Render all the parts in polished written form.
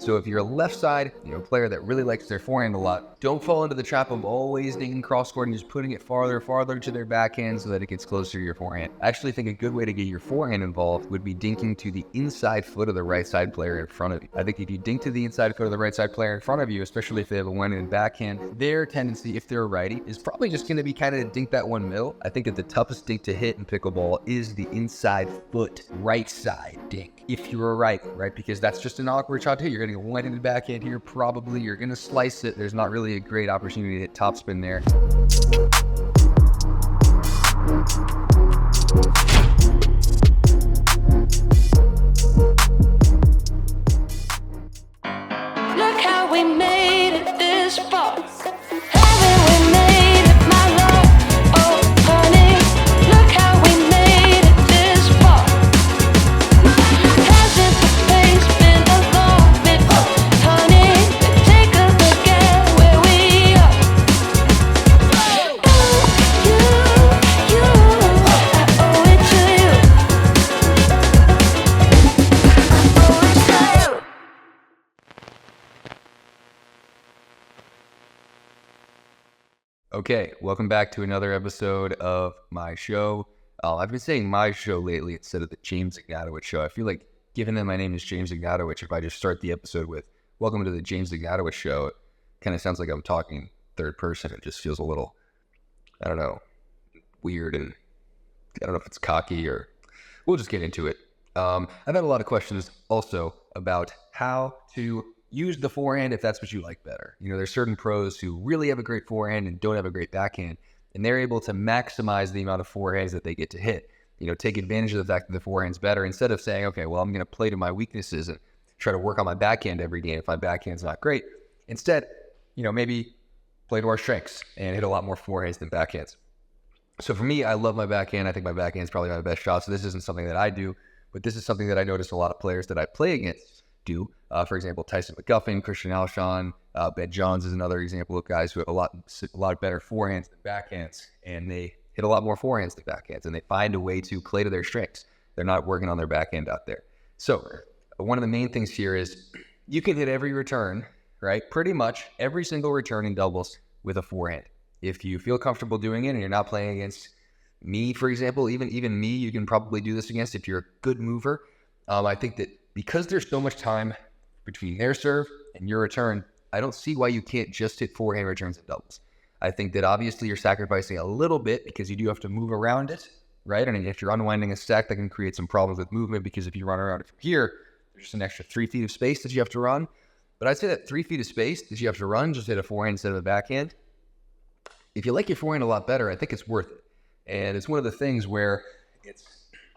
So if you're a left side, player that really likes their forehand a lot, don't fall into the trap of always dinking cross-court and just putting it farther to their backhand so that it gets closer to your forehand. I actually think a good way to get your forehand involved would be dinking to the inside foot of the right side player in front of you. I think if you dink to the inside foot of the right side player in front of you, especially if they have a one-handed backhand, their tendency, if they're a righty, is probably just going to be kind of dink that one middle. I think that the toughest dink to hit in pickleball is the inside foot, right side dink. If you're a righty, right? Because that's just an awkward shot to hit. You're going to get one-handed backhand here, probably. You're going to slice it. There's not really a great opportunity to hit topspin there. Look how we made it this far. Haven't we made it, my love? Oh, honey, look how we made it this far. Hasn't the pace been a long bit, honey? Take a look at where we are. You, I owe it to you. I owe it to you. Okay, welcome back to another episode of my show. I've been saying my show lately instead of the James Ignatowich Show. I feel like, given that my name is James Ignatowich, if I just start the episode with "Welcome to the James Ignatowich Show," it kind of sounds like I'm talking third person. It just feels a little, I don't know, weird, and I don't know if it's cocky or... We'll just get into it. I've had a lot of questions also about how to use the forehand if that's what you like better. There's certain pros who really have a great forehand and don't have a great backhand, and they're able to maximize the amount of forehands that they get to hit. Take advantage of the fact that the forehand's better instead of saying, okay, well, I'm going to play to my weaknesses and try to work on my backhand every game if my backhand's not great. Instead, maybe play to our strengths and hit a lot more forehands than backhands. So for me, I love my backhand. I think my backhand is probably my best shot. So this isn't something that I do, but this is something that I notice a lot of players that I play against do. For example, Tyson McGuffin, Christian Alshon, Ben Johns is another example of guys who have a lot better forehands than backhands, and they hit a lot more forehands than backhands, and they find a way to play to their strengths. They're not working on their backhand out there. So one of the main things here is you can hit every return, right? Pretty much every single return in doubles with a forehand. If you feel comfortable doing it and you're not playing against me, for example, even me, you can probably do this against if you're a good mover. I think that because there's so much time between their serve and your return, I don't see why you can't just hit forehand returns in doubles. I think that obviously you're sacrificing a little bit because you do have to move around it, right? And if you're unwinding a stack, that can create some problems with movement because if you run around it from here, there's just an extra 3 feet of space that you have to run. But I'd say that 3 feet of space that you have to run, just hit a forehand instead of a backhand. If you like your forehand a lot better, I think it's worth it. And it's one of the things where it's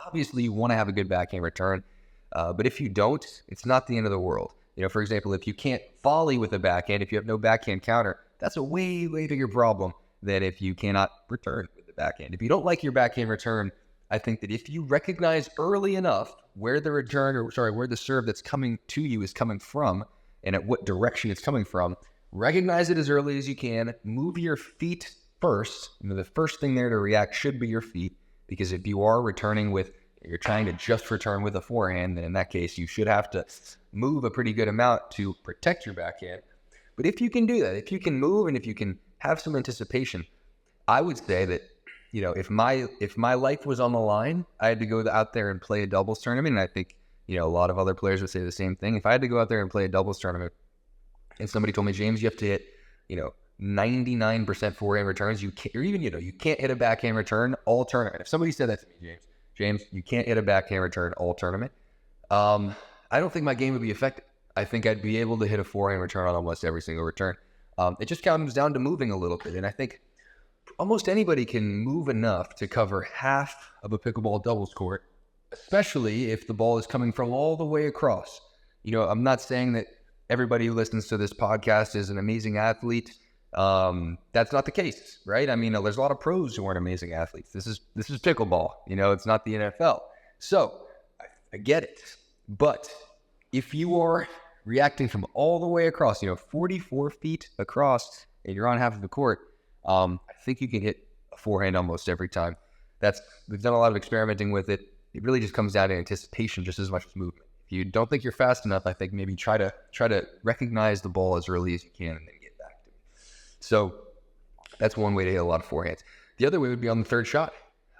obviously you want to have a good backhand return. But if you don't, it's not the end of the world. For example, if you can't volley with a backhand, if you have no backhand counter, that's a way, way bigger problem than if you cannot return with the backhand. If you don't like your backhand return, I think that if you recognize early enough where the serve that's coming to you is coming from and at what direction it's coming from, recognize it as early as you can, move your feet first. The first thing there to react should be your feet, because if you are you're trying to just return with a forehand, then in that case, you should have to move a pretty good amount to protect your backhand. But if you can do that, if you can move and if you can have some anticipation, I would say that, if my life was on the line, I had to go out there and play a doubles tournament. And I think, a lot of other players would say the same thing. If I had to go out there and play a doubles tournament and somebody told me, James, you have to hit, 99% forehand returns, you can't hit a backhand return all tournament. If somebody said that to me, James, you can't hit a backhand return all tournament, I don't think my game would be effective. I think I'd be able to hit a forehand return on almost every single return. It just comes down to moving a little bit. And I think almost anybody can move enough to cover half of a pickleball doubles court, especially if the ball is coming from all the way across. I'm not saying that everybody who listens to this podcast is an amazing athlete. That's not the case, right? I mean, there's a lot of pros who aren't amazing athletes. This is pickleball, it's not the NFL. So I get it. But if you are reacting from all the way across, 44 feet across, and you're on half of the court, I think you can hit a forehand almost every time. We've done a lot of experimenting with it. It really just comes down to anticipation just as much as movement. If you don't think you're fast enough, I think maybe try to recognize the ball as early as you can and then get back to it. So that's one way to hit a lot of forehands. The other way would be on the third shot.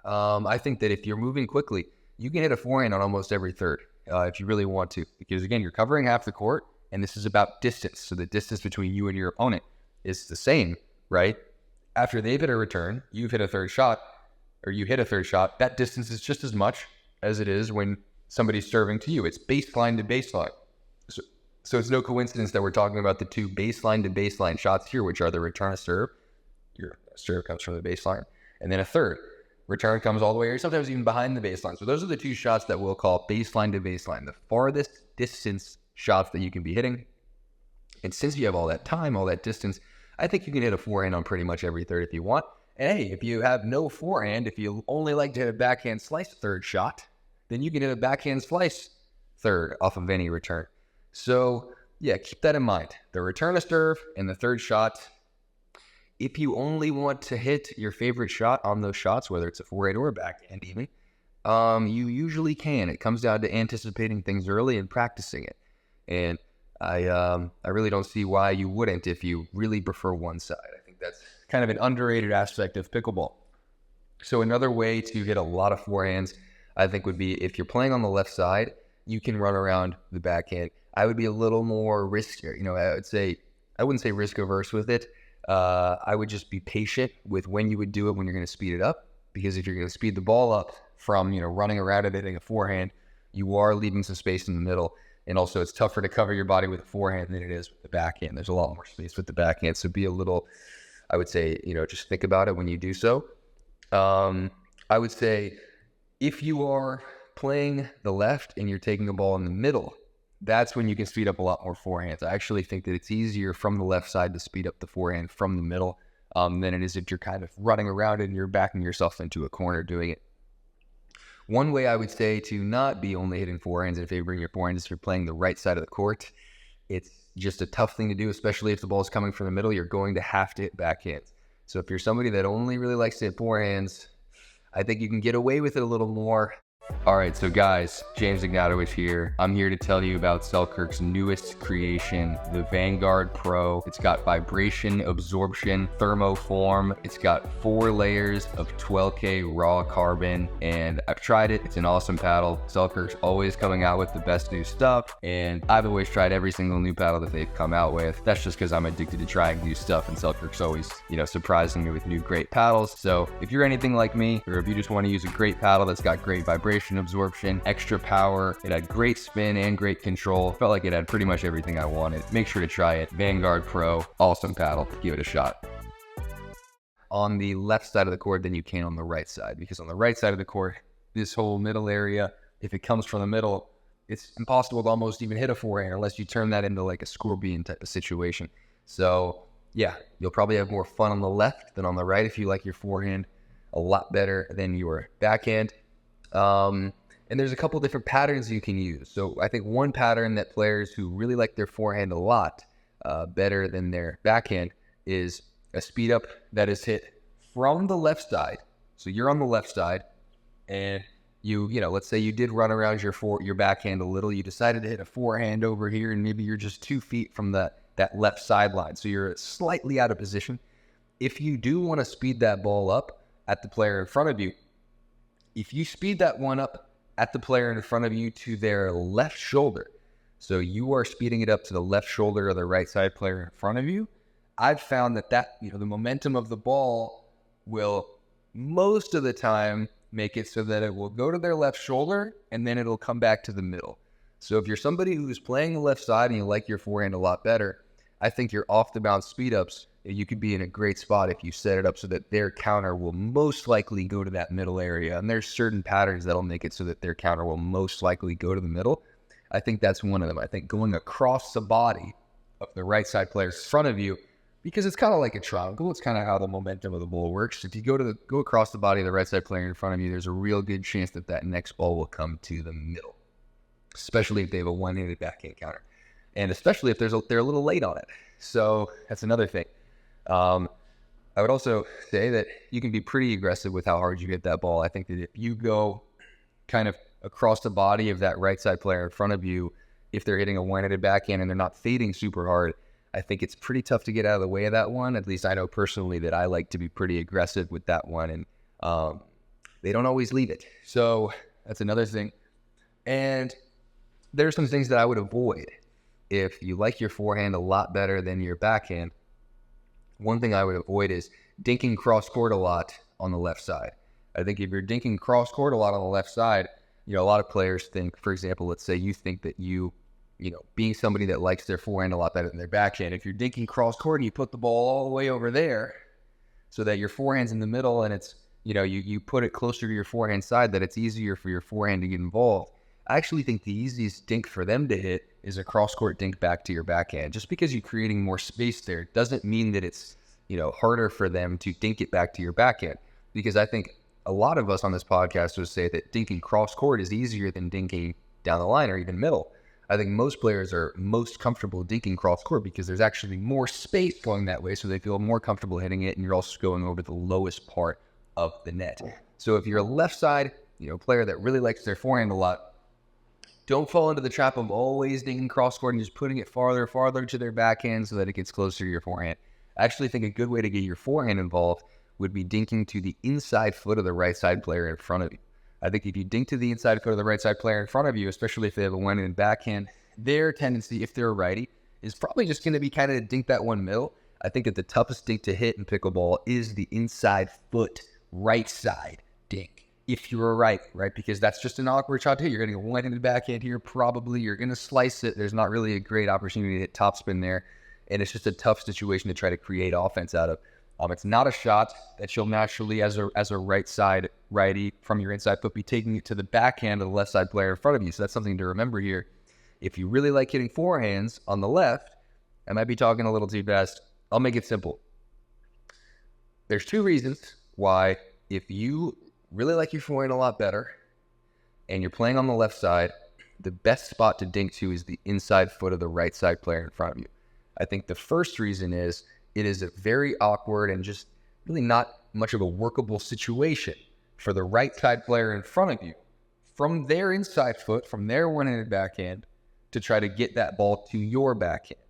I think that if you're moving quickly, you can hit a forehand on almost every third if you really want to. Because again, you're covering half the court, and this is about distance. So the distance between you and your opponent is the same, right? After they've hit a return, you've hit a third shot, or you hit a third shot, that distance is just as much as it is when somebody's serving to you. It's baseline to baseline. So it's no coincidence that we're talking about the two baseline to baseline shots here, which are the return of serve. Your serve comes from the baseline. And then a third. Return comes all the way, or sometimes even behind the baseline. So those are the two shots that we'll call baseline to baseline, the farthest distance shots that you can be hitting. And since you have all that time, all that distance, I think you can hit a forehand on pretty much every third if you want. And hey, if you have no forehand, if you only like to hit a backhand slice third shot, then you can hit a backhand slice third off of any return. So yeah, keep that in mind. The return of serve and the third shot. If you only want to hit your favorite shot on those shots, whether it's a forehand or a backhand even, you usually can. It comes down to anticipating things early and practicing it. And I really don't see why you wouldn't if you really prefer one side. I think that's kind of an underrated aspect of pickleball. So another way to hit a lot of forehands, I think, would be if you're playing on the left side, you can run around the backhand. I would be a little more riskier. I wouldn't say risk averse with it. I would just be patient with when you would do it when you're going to speed it up. Because if you're going to speed the ball up from, running around it, hitting a forehand, you are leaving some space in the middle. And also it's tougher to cover your body with a forehand than it is with the backhand. There's a lot more space with the backhand. So be a little, I would say, just think about it when you do so. I would say if you are playing the left and you're taking a ball in the middle, that's when you can speed up a lot more forehands. I actually think that it's easier from the left side to speed up the forehand from the middle than it is if you're kind of running around it and you're backing yourself into a corner doing it. One way I would say to not be only hitting forehands and favoring your forehands is if you're playing the right side of the court. It's just a tough thing to do, especially if the ball is coming from the middle. You're going to have to hit backhands. So if you're somebody that only really likes to hit forehands, I think you can get away with it a little more. All right, so guys, James Ignatowich here. I'm here to tell you about Selkirk's newest creation, the Vanguard Pro. It's got vibration, absorption, thermoform. It's got 4 layers of 12K raw carbon, and I've tried it. It's an awesome paddle. Selkirk's always coming out with the best new stuff, and I've always tried every single new paddle that they've come out with. That's just because I'm addicted to trying new stuff, and Selkirk's always, surprising me with new great paddles. So if you're anything like me, or if you just want to use a great paddle that's got great vibration, absorption, extra power, it had great spin and great control, felt like it had pretty much everything I wanted. Make sure to try it. Vanguard Pro, awesome paddle. Give it a shot. On the left side of the court than you can on the right side, because on the right side of the court, this whole middle area, if it comes from the middle, it's impossible to almost even hit a forehand unless you turn that into like a scorpion type of situation. So yeah, you'll probably have more fun on the left than on the right if you like your forehand a lot better than your backhand. And there's a couple different patterns you can use. So I think one pattern that players who really like their forehand a lot better than their backhand is a speed up that is hit from the left side. So you're on the left side, and let's say you did run around your backhand a little. You decided to hit a forehand over here, and maybe you're just 2 feet from that left sideline. So you're slightly out of position. If you do want to speed that ball up at the player in front of you, if you speed that one up at the player in front of you to their left shoulder, so you are speeding it up to the left shoulder of the right side player in front of you, I've found that the momentum of the ball will most of the time make it so that it will go to their left shoulder and then it'll come back to the middle. So if you're somebody who's playing the left side and you like your forehand a lot better, I think your off the bounce speed ups, you could be in a great spot if you set it up so that their counter will most likely go to that middle area. And there's certain patterns that'll make it so that their counter will most likely go to the middle. I think that's one of them. I think going across the body of the right side player in front of you, because it's kind of like a triangle. It's kind of how the momentum of the ball works. If you go across the body of the right side player in front of you, there's a real good chance that next ball will come to the middle, especially if they have a one-handed backhand counter, and especially if they're a little late on it. So that's another thing. I would also say that you can be pretty aggressive with how hard you hit that ball. I think that if you go kind of across the body of that right side player in front of you, if they're hitting a one-handed backhand and they're not fading super hard, I think it's pretty tough to get out of the way of that one. At least I know personally that I like to be pretty aggressive with that one, and they don't always leave it. So that's another thing. And there's some things that I would avoid. If you like your forehand a lot better than your backhand, one thing I would avoid is dinking cross court a lot on the left side. I think if you're dinking cross court a lot on the left side, a lot of players think, for example, let's say you think that being somebody that likes their forehand a lot better than their backhand, if you're dinking cross court and you put the ball all the way over there so that your forehand's in the middle and it's, you put it closer to your forehand side, that it's easier for your forehand to get involved. I actually think the easiest dink for them to hit is a cross-court dink back to your backhand. Just because you're creating more space there doesn't mean that it's, harder for them to dink it back to your backhand. Because I think a lot of us on this podcast would say that dinking cross-court is easier than dinking down the line or even middle. I think most players are most comfortable dinking cross-court because there's actually more space going that way, so they feel more comfortable hitting it, and you're also going over the lowest part of the net. So if you're a left side, player that really likes their forehand a lot, don't fall into the trap of always dinking cross-court and just putting it farther to their backhand so that it gets closer to your forehand. I actually think a good way to get your forehand involved would be dinking to the inside foot of the right side player in front of you. I think if you dink to the inside foot of the right side player in front of you, especially if they have a one-handed backhand, their tendency, if they're a righty, is probably just going to be kind of to dink that one middle. I think that the toughest dink to hit in pickleball is the inside foot right side dink. If you're a right, because that's just an awkward shot to hit. You're getting a one-handed backhand here, probably. You're going to slice it. There's not really a great opportunity to hit topspin there, and it's just a tough situation to try to create offense out of. It's not a shot that you'll naturally, as a right side righty from your inside foot, be taking it to the backhand of the left side player in front of you. So that's something to remember here. If you really like hitting forehands on the left, I might be talking a little too fast. I'll make it simple. There's two reasons why, if you really like your forehand a lot better and you're playing on the left side, the best spot to dink to is the inside foot of the right side player in front of you. I think the first reason is it is a very awkward and just really not much of a workable situation for the right side player in front of you from their inside foot, from their one-handed backhand, to try to get that ball to your backhand.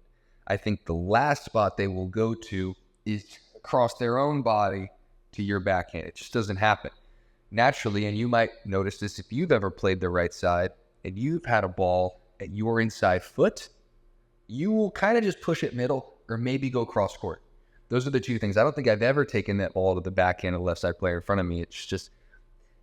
I think the last spot they will go to is across their own body to your backhand. It just doesn't happen naturally, and you might notice this if you've ever played the right side and you've had a ball at your inside foot, you will kind of just push it middle or maybe go cross court. Those are the two things. I don't think I've ever taken that ball to the backhand of the left side player in front of me. It's just,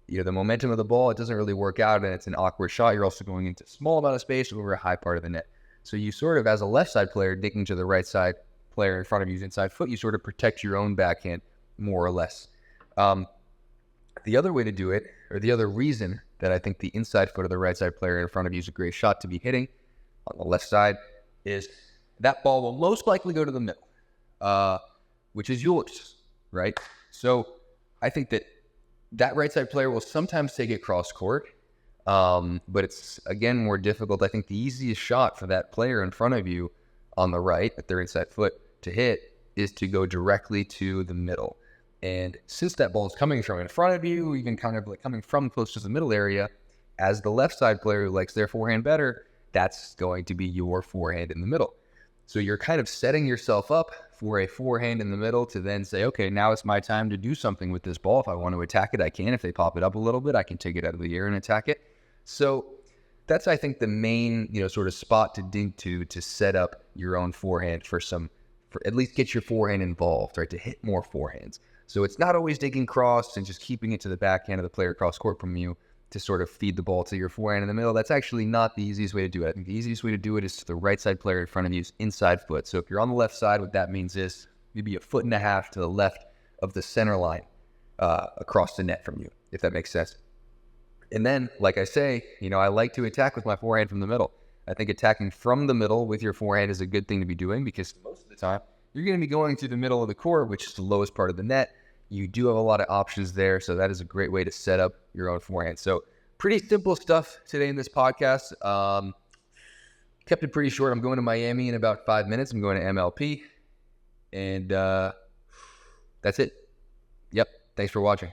the momentum of the ball, it doesn't really work out, and it's an awkward shot. You're also going into a small amount of space over a high part of the net. So you sort of, as a left side player, dinking to the right side player in front of you's inside foot, you sort of protect your own backhand more or less. The other way to do it, or the other reason that I think the inside foot of the right side player in front of you is a great shot to be hitting on the left side, is that ball will most likely go to the middle, which is yours, right? So I think that right side player will sometimes take it cross court, but it's, again, more difficult. I think the easiest shot for that player in front of you on the right, at their inside foot, to hit is to go directly to the middle. And since that ball is coming from in front of you, even kind of like coming from close to the middle area, as the left side player who likes their forehand better, that's going to be your forehand in the middle. So you're kind of setting yourself up for a forehand in the middle to then say, okay, now it's my time to do something with this ball. If I want to attack it, I can. If they pop it up a little bit, I can take it out of the air and attack it. So that's, I think, the main, sort of spot to dink to set up your own forehand for at least get your forehand involved, right? To hit more forehands. So it's not always dinking cross and just keeping it to the backhand of the player across court from you to sort of feed the ball to your forehand in the middle. That's actually not the easiest way to do it. I think the easiest way to do it is to the right side player in front of you's inside foot. So if you're on the left side, what that means is maybe 1.5 feet to the left of the center line across the net from you, if that makes sense. And then, like I say, I like to attack with my forehand from the middle. I think attacking from the middle with your forehand is a good thing to be doing, because most of the time you're going to be going to the middle of the court, which is the lowest part of the net. You do have a lot of options there, so that is a great way to set up your own forehand. So pretty simple stuff today in this podcast. Kept it pretty short. I'm going to Miami in about 5 minutes. I'm going to MLP, and that's it. Yep. Thanks for watching.